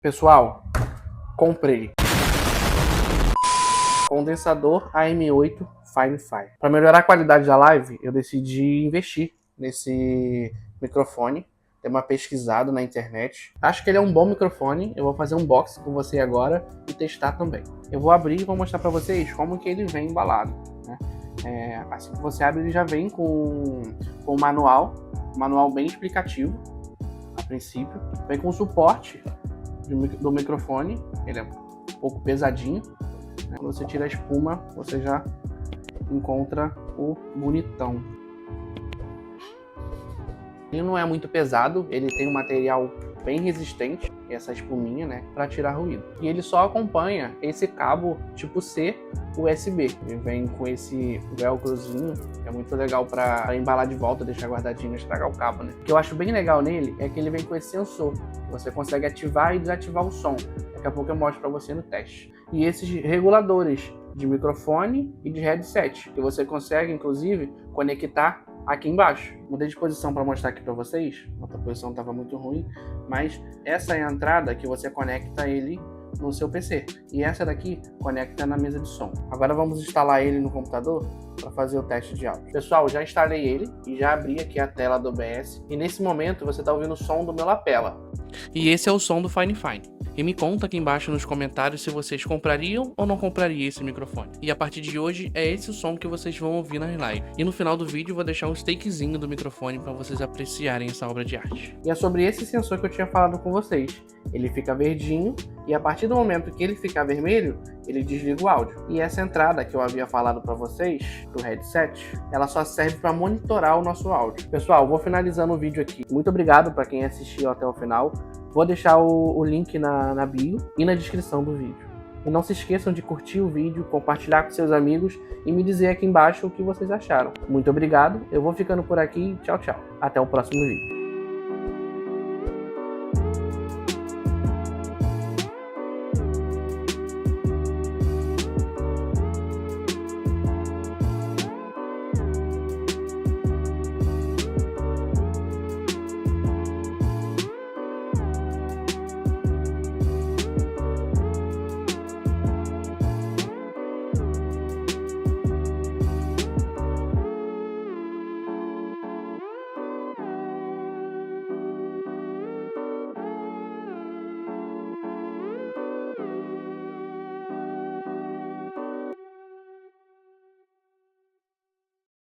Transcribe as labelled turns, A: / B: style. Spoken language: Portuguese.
A: Pessoal, comprei condensador AM8 Fine-Fi. Para melhorar a qualidade da live, eu decidi investir nesse microfone. Dei uma pesquisada na internet. Acho que ele é um bom microfone. Eu vou fazer um unboxing com você agora e testar também. Eu vou abrir e vou mostrar para vocês como que ele vem embalado, né? Assim que você abre, ele já vem com um manual bem explicativo, a princípio. Vem com suporte do microfone, ele é um pouco pesadinho. Quando você tira a espuma, você já encontra o bonitão. Ele não é muito pesado, ele tem um material bem resistente, essa espuminha, né, para tirar ruído. E ele só acompanha esse cabo tipo C USB. Ele vem com esse velcrozinho, que é muito legal para embalar de volta, deixar guardadinho, estragar o cabo, né? O que eu acho bem legal nele é que ele vem com esse sensor. Você consegue ativar e desativar o som. Daqui a pouco eu mostro para você no teste. E esses reguladores de microfone e de headset, que você consegue, inclusive, conectar aqui embaixo. Mudei de posição para mostrar aqui para vocês. A outra posição estava muito ruim, mas essa é a entrada que você conecta ele no seu PC. E essa daqui conecta na mesa de som. Agora vamos instalar ele no computador para fazer o teste de áudio. Pessoal, já instalei ele e já abri aqui a tela do OBS. E nesse momento você está ouvindo o som do meu lapela. E esse é o som do Fine-Fi. E me conta aqui embaixo nos comentários se vocês comprariam ou não comprariam esse microfone. E a partir de hoje é esse o som que vocês vão ouvir nas lives. E no final do vídeo eu vou deixar um stakezinho do microfone para vocês apreciarem essa obra de arte. E é sobre esse sensor que eu tinha falado com vocês. Ele fica verdinho e a partir do momento que ele ficar vermelho, ele desliga o áudio. E essa entrada que eu havia falado para vocês, do headset, ela só serve para monitorar o nosso áudio. Pessoal, vou finalizando o vídeo aqui. Muito obrigado para quem assistiu até o final. Vou deixar o link na bio e na descrição do vídeo. E não se esqueçam de curtir o vídeo, compartilhar com seus amigos e me dizer aqui embaixo o que vocês acharam. Muito obrigado, eu vou ficando por aqui. Tchau, tchau. Até o próximo vídeo.